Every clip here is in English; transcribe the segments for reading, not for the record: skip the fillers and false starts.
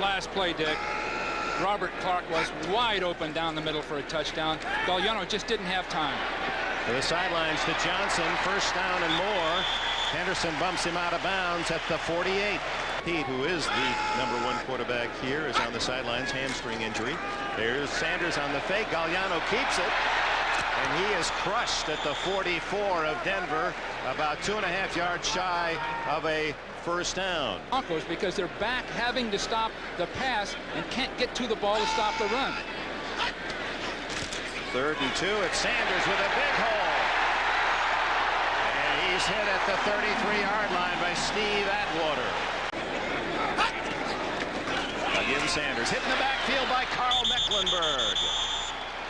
last play, Dick. Robert Clark was wide open down the middle for a touchdown. Galliano just didn't have time. To the sidelines to Johnson, first down and more. Henderson bumps him out of bounds at the 48. Pete, who is the #1 quarterback here, is on the sidelines, hamstring injury. There's Sanders on the fake. Galliano keeps it, and he is crushed at the 44 of Denver, about 2.5 yards shy of a first down. Broncos, because they're back having to stop the pass and can't get to the ball to stop the run. 3rd and 2. It's Sanders with a big hole. And he's hit at the 33-yard line by Steve Atwater. Again, Sanders hit in the backfield by Carl Mecklenburg.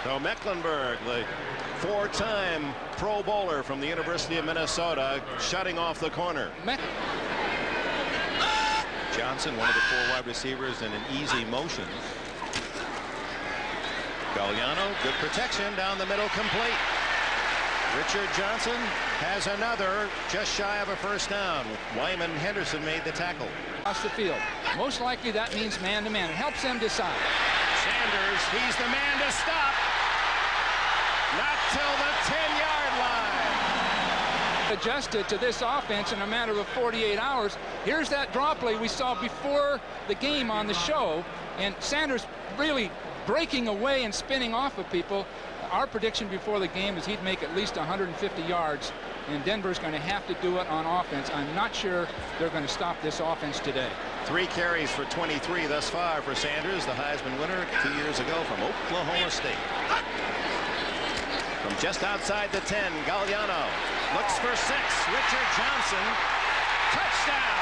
So Mecklenburg, the 4-time Pro Bowler from the University of Minnesota, shutting off the corner. Johnson, one of the 4 wide receivers, in an easy motion. Galliano, good protection down the middle, complete. Richard Johnson has another, just shy of a first down. Wyman Henderson made the tackle. Across the field. Most likely that means man-to-man. It helps them decide. Sanders, he's the man to stop. Not till the 10-yard line. Adjusted to this offense in a matter of 48 hours. Here's that draw play we saw before the game on the show, and Sanders really breaking away and spinning off of people. Our prediction before the game is he'd make at least 150 yards, and Denver's going to have to do it on offense. I'm not sure they're going to stop this offense today. 3 carries for 23 thus far for Sanders, the Heisman winner 2 years ago from Oklahoma State. From just outside the 10, Galliano looks for 6. Richard Johnson, touchdown.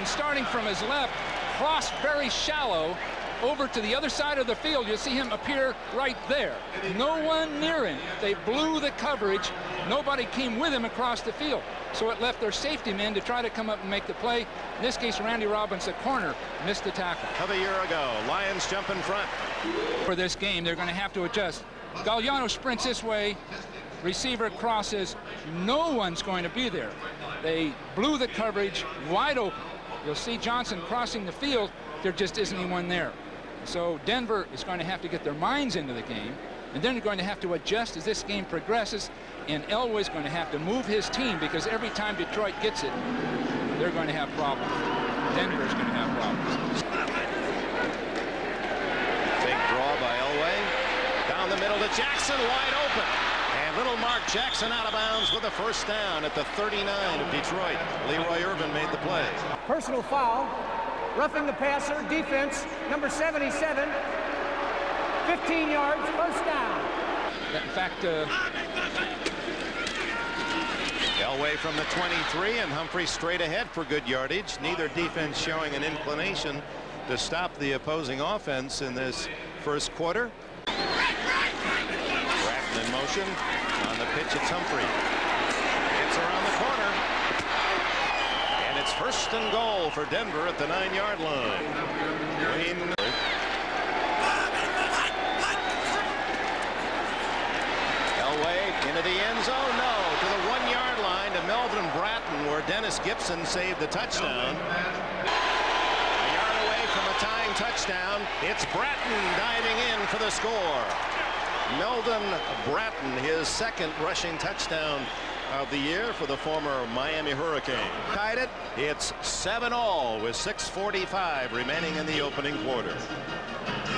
Starting from his left, cross very shallow over to the other side of the field. You'll see him appear right there. No one near him. They blew the coverage. Nobody came with him across the field. So it left their safety men to try to come up and make the play. In this case, Randy Robbins, the corner, missed the tackle. Of a year ago, Lions jump in front. For this game, they're going to have to adjust. Galliano sprints this way. Receiver crosses. No one's going to be there. They blew the coverage wide open. You'll see Johnson crossing the field. There just isn't anyone there. So Denver is going to have to get their minds into the game, and then they're going to have to adjust as this game progresses, and Elway's going to have to move his team, because every time Detroit gets it, they're going to have problems. Denver's going to have problems. Big draw by Elway. Down the middle to Jackson, wide open. And little Mark Jackson out of bounds with a first down at the 39 of Detroit. Leroy Irvin made the play. Personal foul, roughing the passer, defense, number 77, 15 yards, first down. In fact, Elway from the 23, and Humphrey straight ahead for good yardage. Neither defense showing an inclination to stop the opposing offense in this first quarter. Bratton in motion. On the pitch, it's Humphrey. It's around the corner. And it's 1st and goal for Denver at the 9-yard line. Wayne. Elway into the end zone. No, to the 1-yard line to Melvin Bratton, where Dennis Gibson saved the touchdown. A yard away from a tying touchdown. It's Bratton diving in for the score. Meldon Bratton, his 2nd rushing touchdown of the year for the former Miami Hurricane. Tied it. It's 7-all with 6:45 remaining in the opening quarter.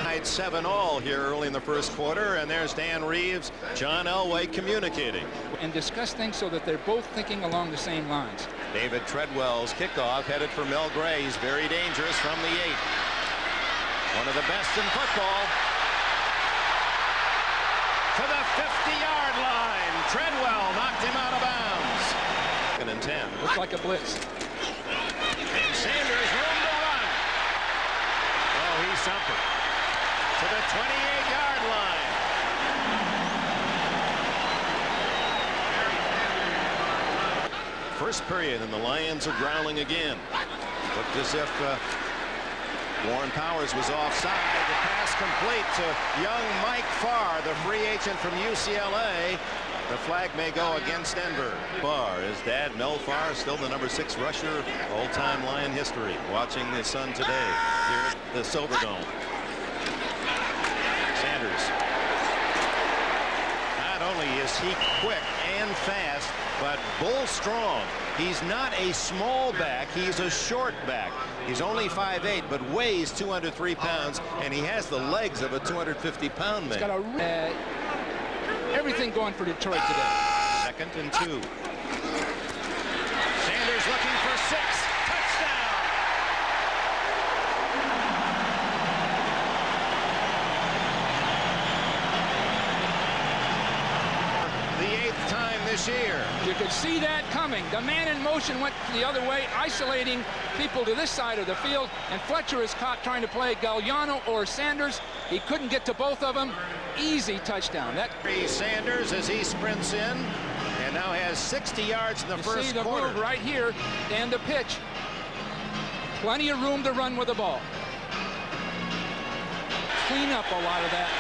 Tied 7-all here early in the first quarter, and there's Dan Reeves, John Elway communicating. And discuss things so that they're both thinking along the same lines. David Treadwell's kickoff headed for Mel Gray. He's very dangerous from the 8. One of the best in football. To the 50-yard line. Treadwell knocked him out of bounds. 2nd and 10. Looks like a blitz. And Sanders room to run. Oh, he sumped it. To the 28-yard line. First period, and the Lions are growling again. Looked as if Warren Powers was offside. The pass complete to young Mike Farr, the free agent from UCLA. The flag may go against Denver. Farr, his dad, Mel Farr, still the #6 rusher, all-time Lion history. Watching his son today here at the Silverdome. Sanders. Not only is he quick and fast, but bull strong. He's not a small back. He's a short back. He's only 5'8", but weighs 203 pounds, and he has the legs of a 250-pound man. He's got everything going for Detroit today. 2nd and 2. Sanders looking for 6. Touchdown! The 8th time this year. You could see that coming. The man in motion went the other way, isolating people to this side of the field, and Fletcher is caught trying to play Galliano or Sanders. He couldn't get to both of them. Easy touchdown. That Sanders as he sprints in and now has 60 yards in the first see the quarter. move right here and the pitch. Plenty of room to run with the ball. Clean up a lot of that.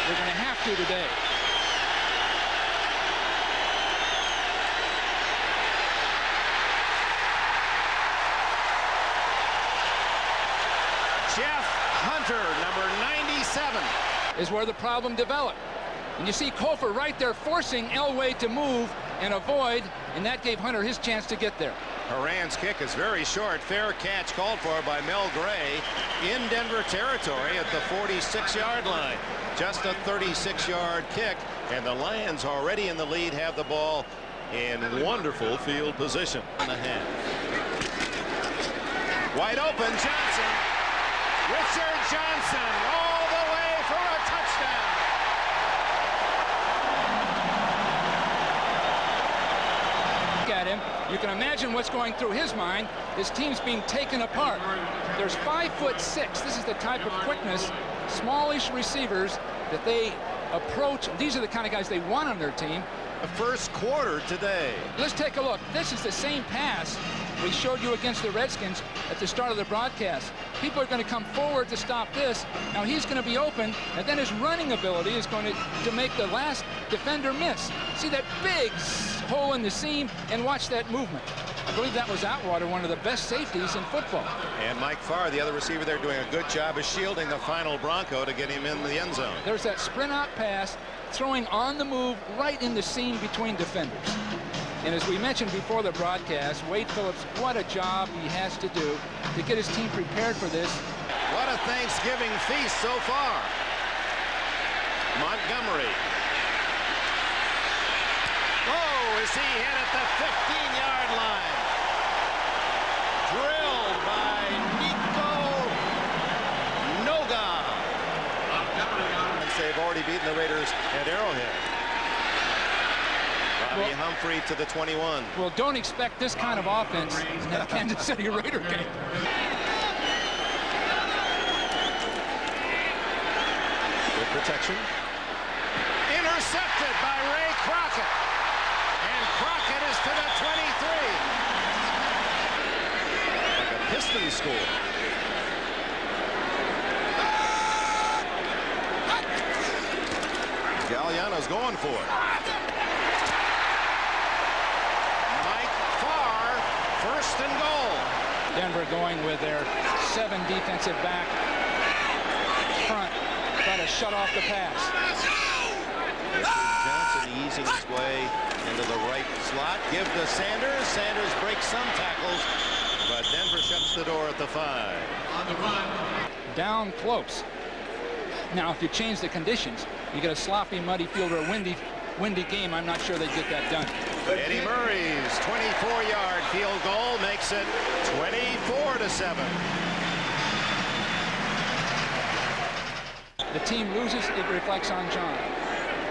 We're going to have to today. Jeff Hunter, number 97. Is where the problem developed. And you see Kofor right there forcing Elway to move and avoid, and that gave Hunter his chance to get there. Haran's kick is very short. Fair catch called for by Mel Gray in Denver territory at the 46-yard line. Just a 36-yard kick, and the Lions already in the lead have the ball in wonderful field position. And a half. Wide open, Johnson. Richard Johnson all the way for a touchdown. Look at him. You can imagine what's going through his mind. His team's being taken apart. There's 5'6". This is the type of quickness, smallish receivers that they approach. These are the kind of guys they want on their team. The first quarter today. Let's take a look. This is the same pass we showed you against the Redskins at the start of the broadcast. People are going to come forward to stop this. Now he's going to be open, and then his running ability is going to make the last defender miss. See that big hole in the seam, and watch that movement. I believe that was Atwater, one of the best safeties in football. And Mike Farr, the other receiver there, doing a good job of shielding the final Bronco to get him in the end zone. There's that sprint out pass, throwing on the move right in the seam between defenders. And as we mentioned before the broadcast, Wade Phillips, what a job he has to do to get his team prepared for this. What a Thanksgiving feast so far. Montgomery. Oh, is he hit at the 15-yard line? Drilled by Nico Noga. They've already beaten the Raiders at Arrowhead. Bobby Humphrey to the 21. Well, don't expect this kind of offense in that Kansas City Raider game. Good protection. Intercepted by Ray Crockett. And Crockett is to the 23. Like a Piston score. Galliano's going for it. First and goal. Denver going with their 7 defensive back front, try to shut off the pass. Richard Johnson easing his way into the right slot. Give to Sanders. Sanders breaks some tackles, but Denver shuts the door at the 5. Down close. Now, if you change the conditions, you get a sloppy, muddy field or a windy game, I'm not sure they get that done. Eddie Murray's 24-yard field goal makes it 24-7. The team loses, it reflects on John.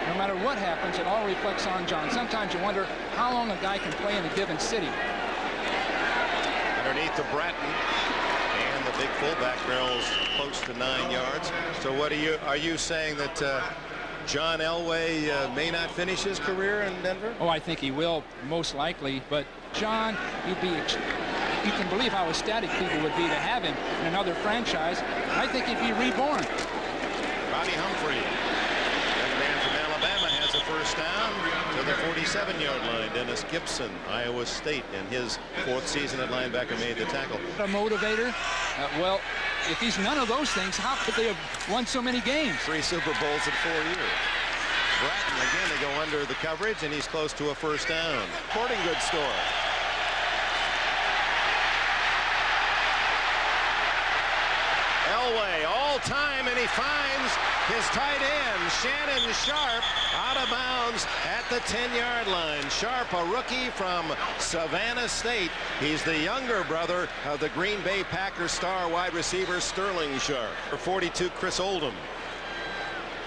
No matter what happens, it all reflects on John. Sometimes you wonder how long a guy can play in a given city. Underneath to Bratton, and the big fullback barrels close to 9 yards. So what are you saying that John Elway may not finish his career in Denver? Oh, I think he will, most likely. But John, you can believe how ecstatic people would be to have him in another franchise. I think he'd be reborn. Bobby Humphrey, young man from Alabama, has a first first down to the 47-yard line. Dennis Gibson, Iowa State, in his 4th season at linebacker, made the tackle. A motivator. Well, if he's none of those things, how could they have won so many games? 3 Super Bowls in 4 years. Bratton, again, they go under the coverage, and he's close to a first down. Sporting goods store. Elway, all time, and he finds his tight end, Shannon Sharp, out of bounds at the 10-yard line. Sharp, a rookie from Savannah State. He's the younger brother of the Green Bay Packers star wide receiver Sterling Sharp. For 42, Chris Oldham.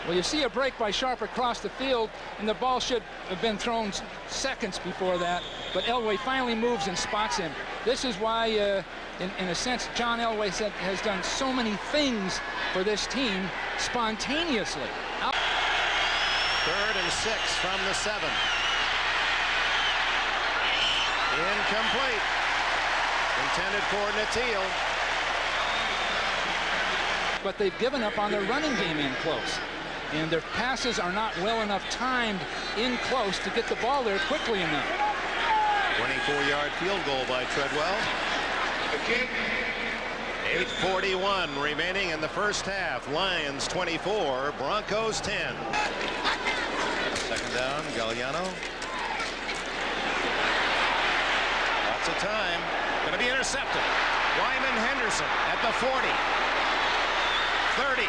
Well, you see a break by Sharp across the field, and the ball should have been thrown seconds before that, but Elway finally moves and spots him. This is why, in a sense, John Elway has done so many things for this team spontaneously. 3rd and 6 from the 7. Incomplete. Intended for Natil. But they've given up on their running game in close. And their passes are not well enough timed in close to get the ball there quickly enough. 24-yard field goal by Treadwell. 8:41 remaining in the first half. Lions 24, Broncos 10. Second down, Galliano. Lots of time. Going to be intercepted. Wyman Henderson at the 40. 30.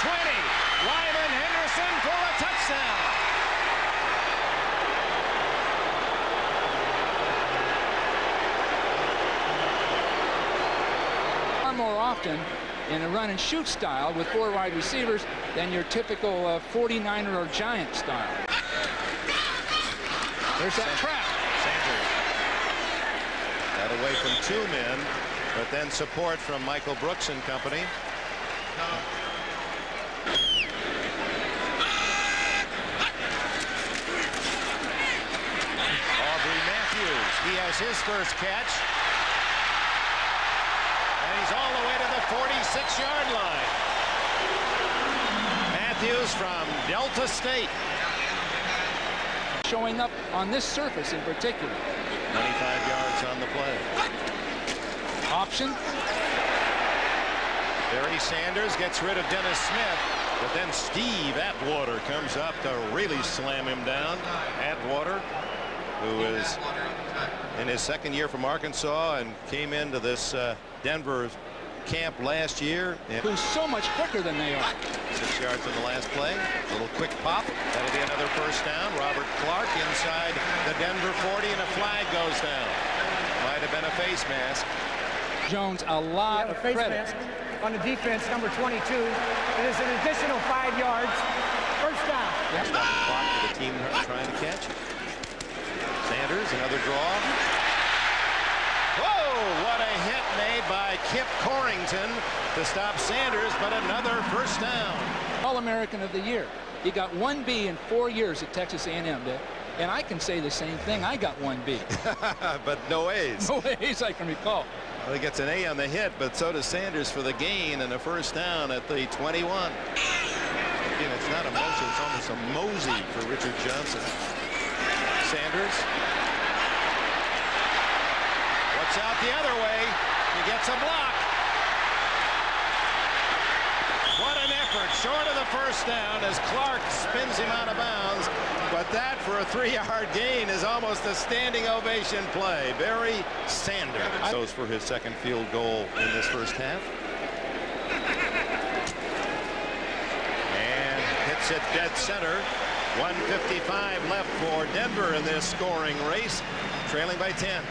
20. Wyman Henderson for a touchdown. Far more often in a run and shoot style with 4 wide receivers than your typical 49er or Giant style. There's that trap. Sanders. Got away from 2 men, but then support from Michael Brooks and company. He has his first catch. And he's all the way to the 46-yard line. Matthews from Delta State. Showing up on this surface in particular. 95 yards on the play. Option. Barry Sanders gets rid of Dennis Smith, but then Steve Atwater comes up to really slam him down. Atwater, who is in his 2nd year from Arkansas and came into this Denver camp last year. Who's so much quicker than they are. 6 yards on the last play. A little quick pop. That'll be another first down. Robert Clark inside the Denver 40, and a flag goes down. Might have been a face mask. Jones, a lot of face credit. mask on the defense, number 22. It is an additional 5 yards. First down. Stop the clock for the team trying to catch it. Sanders, another draw. Whoa, what a hit made by Kip Corrington to stop Sanders, but another first down. All-American of the Year. He got 1B in 4 years at Texas A&M, and I can say the same thing. I got 1B. But no A's. No A's I can recall. Well, he gets an A on the hit, but so does Sanders for the gain and a first down at the 21. Again, it's not a Mosey, it's almost a Mosey for Richard Johnson. Sanders. What's out the other way? He gets a block. What an effort, short of the first down as Clark spins him out of bounds. But that for a 3-yard gain is almost a standing ovation play. Barry Sanders goes for his 2nd field goal in this first half. And hits it dead center. 1:55 left for Denver in this scoring race, trailing by 10.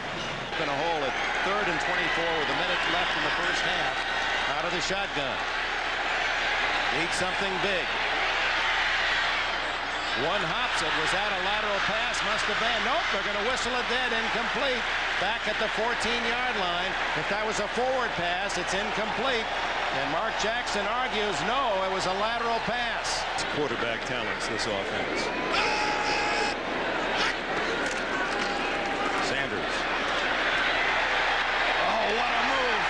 In a hole at 3rd and 24 with a minute left in the first half. Out of the shotgun. Need something big. One hops it. Was that a lateral pass? Must have been. Nope, they're going to whistle it dead. Incomplete. Back at the 14-yard line. If that was a forward pass, it's incomplete. And Mark Jackson argues, no, it was a lateral pass. It's quarterback talents, this offense. Sanders. Oh, what a move.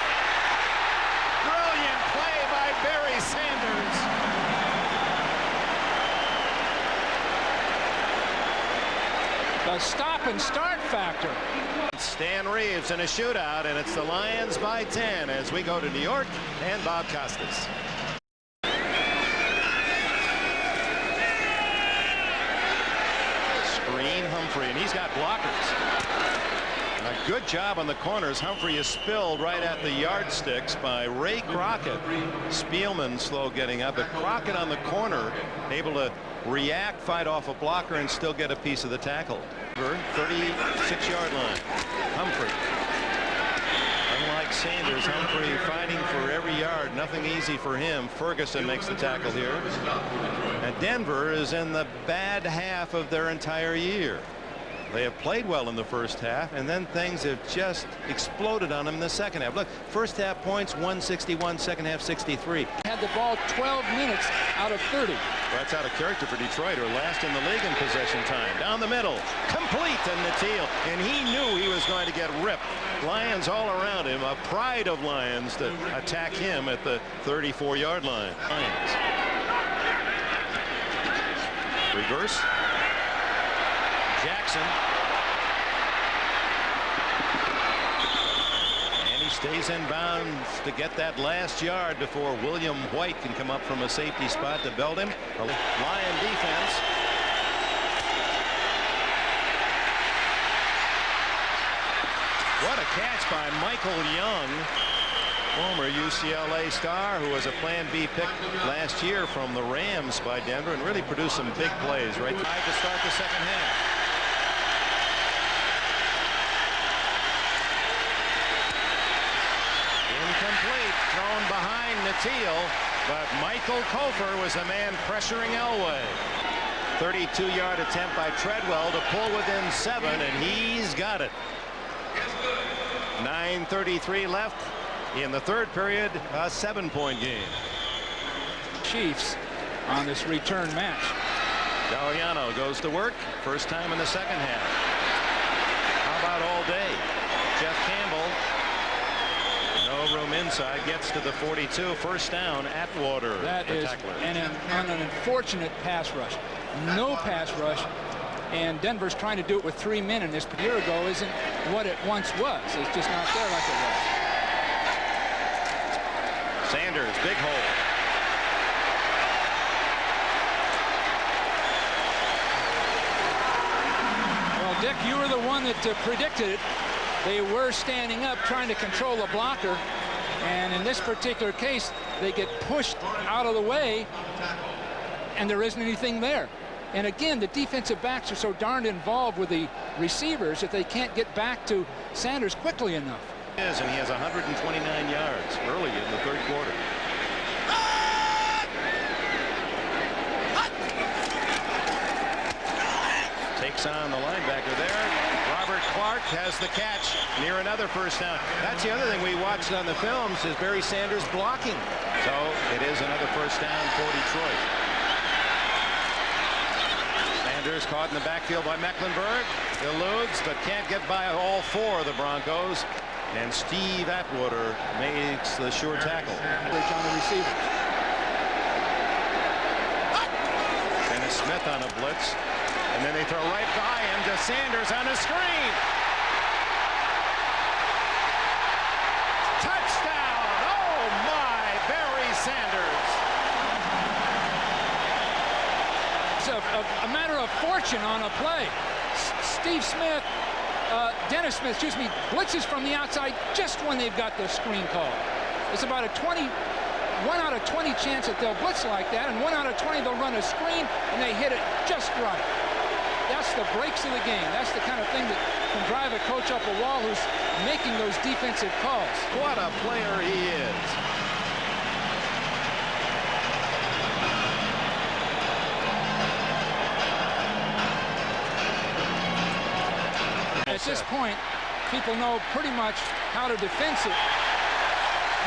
Brilliant play by Barry Sanders. a stop and start factor. Stan Reeves in a shootout, and it's the Lions by 10 as we go to New York and Bob Costas. Screen Humphrey, and he's got blockers. And a good job on the corners. Humphrey is spilled right at the yardsticks by Ray Crockett. Spielman slow getting up, but Crockett on the corner able to react, fight off a blocker, and still get a piece of the tackle. 36-yard line. Humphrey. Unlike Sanders, Humphrey fighting for every yard. Nothing easy for him. Ferguson makes the tackle here. And Denver is in the bad half of their entire year. They have played well in the first half, and then things have just exploded on them in the second half. Look, first half points 161, second half 63. Had the ball 12 minutes out of 30. Well, that's out of character for Detroit, who are last in the league in possession time. Down the middle, complete to Natil, and he knew he was going to get ripped. Lions all around him, a pride of Lions to attack him at the 34-yard line. Lions. Reverse. Jackson. And he stays in bounds to get that last yard before William White can come up from a safety spot to belt him. The Lion defense. What a catch by Michael Young, former UCLA star who was a Plan B pick last year from the Rams by Denver and really produced some big plays right to start the second half. Incomplete, thrown behind Natil, but Michael Kofer was the man pressuring Elway. 32-yard attempt by Treadwell to pull within 7, and he's got it. 9:33 left in the third period, a 7-point game. Chiefs on this return match. Galliano goes to work, first time in the second half. How about all day? Jeff Campbell. No room inside, gets to the 42, first down. Atwater. That is an unfortunate pass rush. No pass rush, and Denver's trying to do it with 3 men, and this year ago isn't what it once was. It's just not there like it was. Sanders, big hole. Well, Dick, you were the one that predicted it. They were standing up trying to control the blocker, and in this particular case they get pushed out of the way and there isn't anything there. And again, the defensive backs are so darned involved with the receivers that they can't get back to Sanders quickly enough. And he has 129 yards early in the third quarter. Takes on the linebacker there. Robert Clark has the catch near another first down. That's the other thing we watched on the films is Barry Sanders blocking. So it is another first down for Detroit. Sanders caught in the backfield by Mecklenburg. Eludes, but can't get by all 4 of the Broncos. And Steve Atwater makes the sure tackle. On the receivers. Dennis Smith on a blitz. And then they throw right by him to Sanders on a screen. Touchdown! Oh my, Barry Sanders. It's a matter of fortune on a play. Dennis Smith, excuse me, blitzes from the outside just when they've got the screen call. It's about a 1 out of 20 chance that they'll blitz like that, and 1 out of 20 they'll run a screen and they hit it just right. That's the breaks of the game. That's the kind of thing that can drive a coach up a wall who's making those defensive calls. What a player he is. At this point, people know pretty much how to defense it,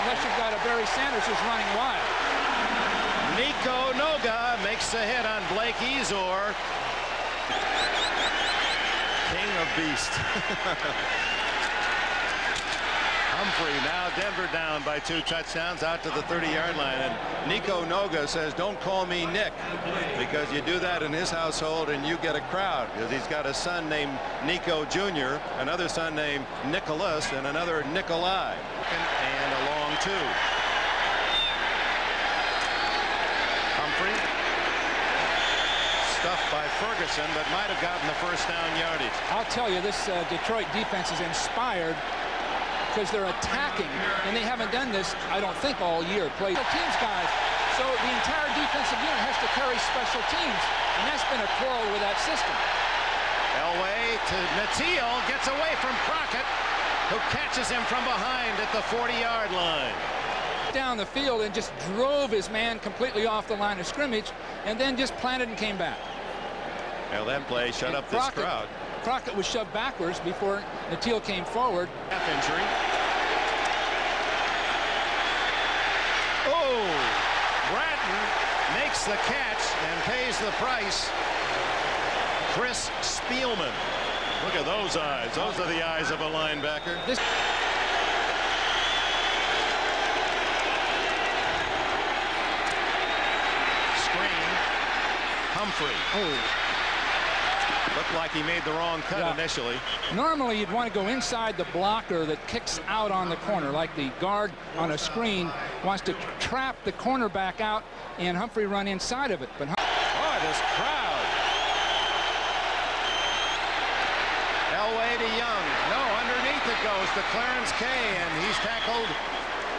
unless you've got a Barry Sanders who's running wild. Nico Noga makes the hit on Blake Ezor. King of Beast. Humphrey, now Denver down by 2 touchdowns out to the 30-yard line. And Nico Noga says, don't call me Nick, because you do that in his household and you get a crowd, because he's got a son named Nico Jr., another son named Nicholas, and another Nikolai. And a long 2. Humphrey. Stuffed by Ferguson, but might have gotten the first down yardage. I'll tell you, this Detroit defense is inspired because they're attacking, and they haven't done this, I don't think, all year. Played teams guys, so the entire defensive unit has to carry special teams, and that's been a quarrel with that system. Elway to Natil, gets away from Crockett, who catches him from behind at the 40-yard line. Down the field and just drove his man completely off the line of scrimmage, and then just planted and came back. Well, that play shut up this crowd. Crockett was shoved backwards before Natil came forward. Half injury. Oh, Bratton makes the catch and pays the price. Chris Spielman. Look at those eyes. Those are the eyes of a linebacker. Screen. Humphrey. Oh. Looked like he made the wrong cut initially. Normally you'd want to go inside the blocker that kicks out on the corner, like the guard on a screen wants to trap the cornerback out and Humphrey run inside of it. But oh, this crowd. Elway to Young. No, underneath it goes to Clarence Kay, and he's tackled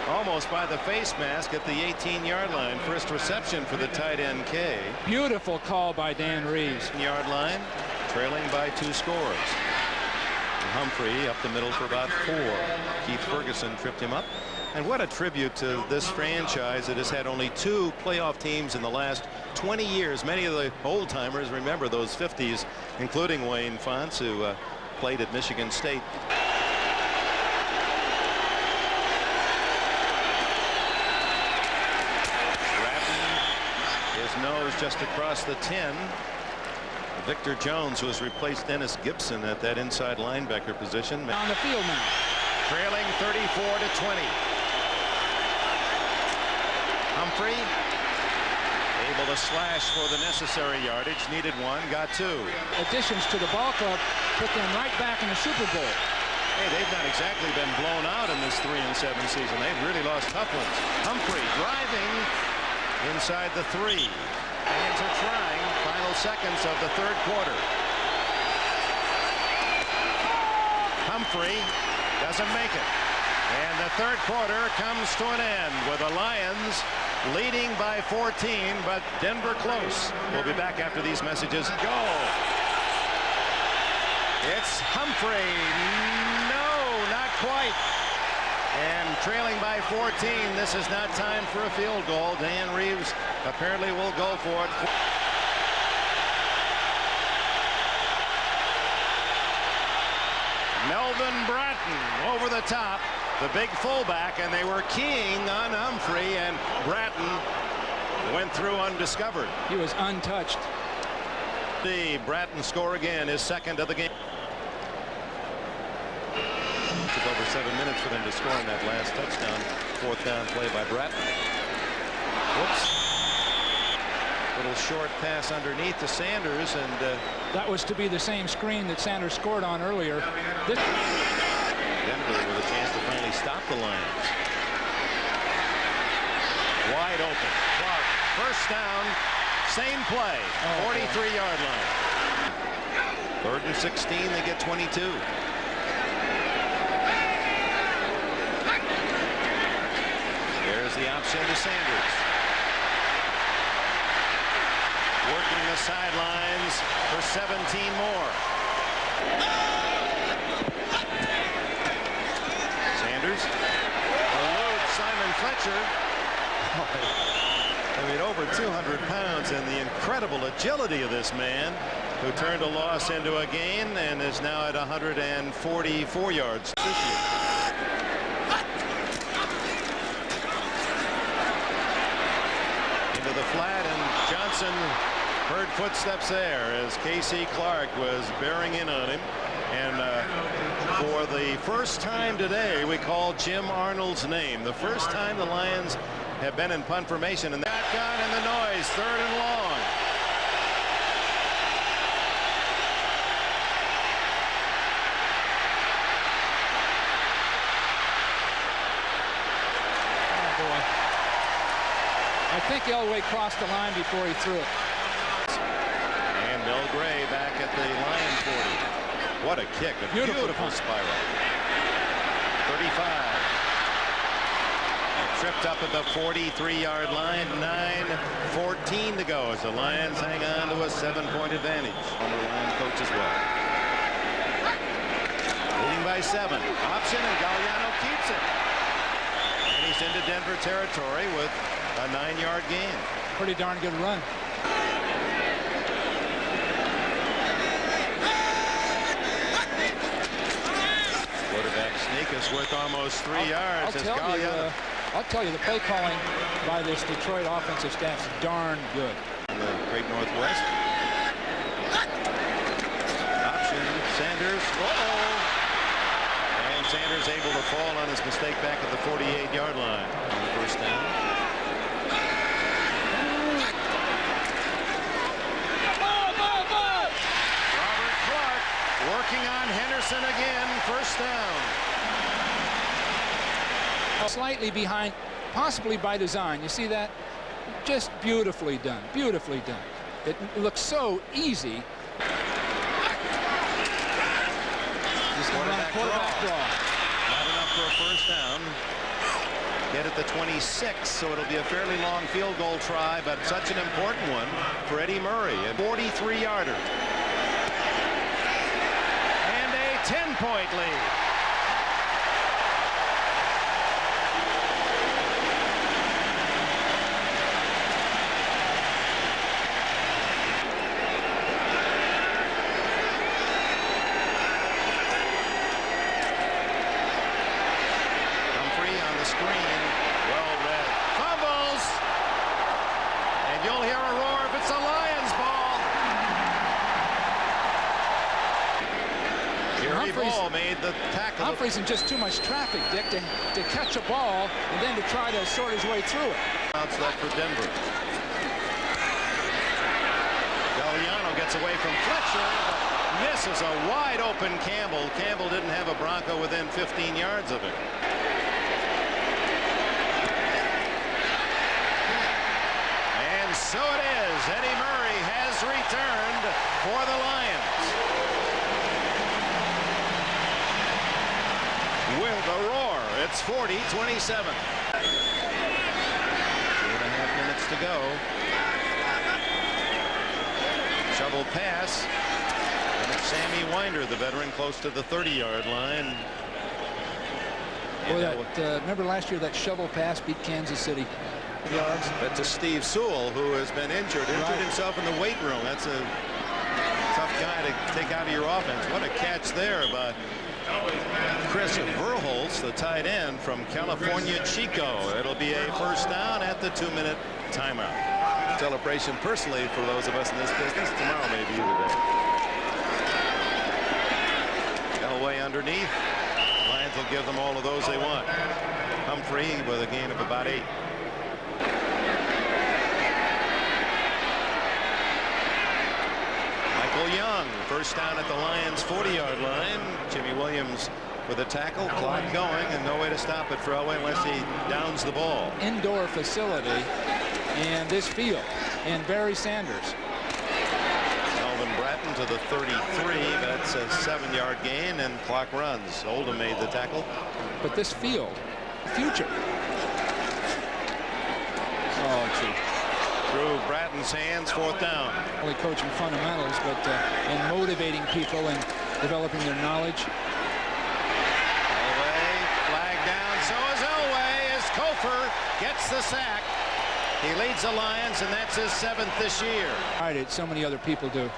almost by the face mask at the 18-yard line. First reception for the tight end Kay. Beautiful call by Dan Reeves. Yard line, trailing by 2 scores. And Humphrey up the middle for about 4. Keith Ferguson tripped him up. And what a tribute to this franchise that has had only 2 playoff teams in the last 20 years. Many of the old-timers remember those 50s, including Wayne Fonts, who played at Michigan State. Nose just across the 10. Victor Jones, who has replaced Dennis Gibson at that inside linebacker position. On the field now. Trailing 34-20. Humphrey able to slash for the necessary yardage. Needed 1, got 2. Additions to the ball club put them right back in the Super Bowl. Hey, they've not exactly been blown out in this 3-7 season. They've really lost tough ones. Humphrey driving inside the 3. Fans are trying. Final seconds of the 3rd quarter. Humphrey doesn't make it. And the 3rd quarter comes to an end with the Lions leading by 14, but Denver close. We'll be back after these messages. Go. It's Humphrey. No, not quite. And trailing by 14, this is not time for a field goal. Dan Reeves apparently will go for it. Melvin Bratton over the top, the big fullback, and they were keying on Humphrey, and Bratton went through undiscovered. He was untouched. The Bratton score again, his 2nd of the game. Took over 7 minutes for them to score on that last touchdown. 4th down play by Bratton. Whoops. Little short pass underneath to Sanders, and that was to be the same screen that Sanders scored on earlier. Denver with a chance to finally stop the Lions. Wide open. Clark, first down, same play, 43-yard line. 3rd and 16, they get 22. There's the option to Sanders. Working the sidelines for 17 more. Sanders eludes Simon Fletcher. I mean, over 200 pounds, and the incredible agility of this man, who turned a loss into a gain and is now at 144 yards this year. Into the flat, and Johnson heard footsteps there as Casey Clark was bearing in on him, and For the first time today, we call Jim Arnold's name. The first time the Lions have been in punt formation. And that gun and the noise, 3rd and long. Oh, boy. I think Elway crossed the line before he threw it. And Bill Gray back at the Lions 40. What a kick. A beautiful spiral. 35. And tripped up at the 43-yard line. 9:14 to go as the Lions hang on to a 7-point advantage. Former Lions coach as well. Leading by 7. Option, and Galliano keeps it. And he's into Denver territory with a 9-yard gain. Pretty darn good run. Quarterback sneak is worth almost 3 yards. I'll tell you, the play calling by this Detroit offensive staff is darn good. In the Great Northwest. Option, Sanders. And Sanders able to fall on his mistake back at the 48-yard line. On the first down. Robert Clark working on Henderson again. First down. Slightly behind, possibly by design. You see that? Just beautifully done. Beautifully done. It looks so easy. Just quarterback draw. Not enough for a first down. Get at the 26, so it'll be a fairly long field goal try, but such an important one for Eddie Murray. A 43-yarder. And a 10-point lead. Made the tackle. Humphreys in just too much traffic, Dick, to catch a ball and then to try to sort his way through it. Outs left for Denver. Galliano gets away from Fletcher, but misses a wide open Campbell. Campbell didn't have a Bronco within 15 yards of him. And so it is. Eddie Murray has returned for the Lions. With a roar, it's 40-27. 2.5 minutes to go. Shovel pass. And it's Sammy Winder, the veteran, close to the 30-yard line. Boy, remember last year that shovel pass beat Kansas City yards? That's to Steve Sewell, who has been injured himself in the weight room. That's a tough guy to take out of your offense. What a catch there by Chris Verholtz, the tight end from California Chico. It'll be a first down at the 2-minute timeout. Celebration personally for those of us in this business. Tomorrow may be the day. Elway underneath. Lions will give them all of those they want. Humphrey with a gain of about 8. Michael Young, first down at the Lions 40-yard line. Jimmy Williams with a tackle, clock going, and no way to stop it for Elway unless he downs the ball. Indoor facility in this field, and Barry Sanders. Melvin Bratton to the 33. That's a 7-yard gain, and clock runs. Oldham made the tackle. But this field, future. Oh, gee. Through Bratton's hands, 4th down. Only coaching fundamentals, but in motivating people and developing their knowledge. Elway, flag down. So is Elway as Kofer gets the sack. He leads the Lions, and that's his 7th this year. Right, so many other people do.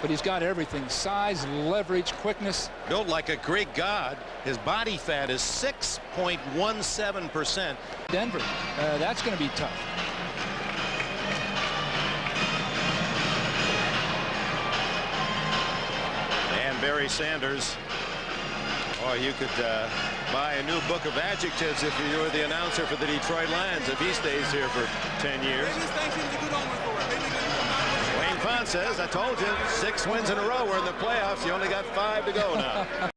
But he's got everything: size, leverage, quickness. Built like a Greek god. His body fat is 6.17%. Denver, that's going to be tough. And Barry Sanders Or you could buy a new book of adjectives if you were the announcer for the Detroit Lions if he stays here for 10 years. Wayne Font says, I told you, 6 wins in a row. We're in the playoffs. You only got 5 to go now.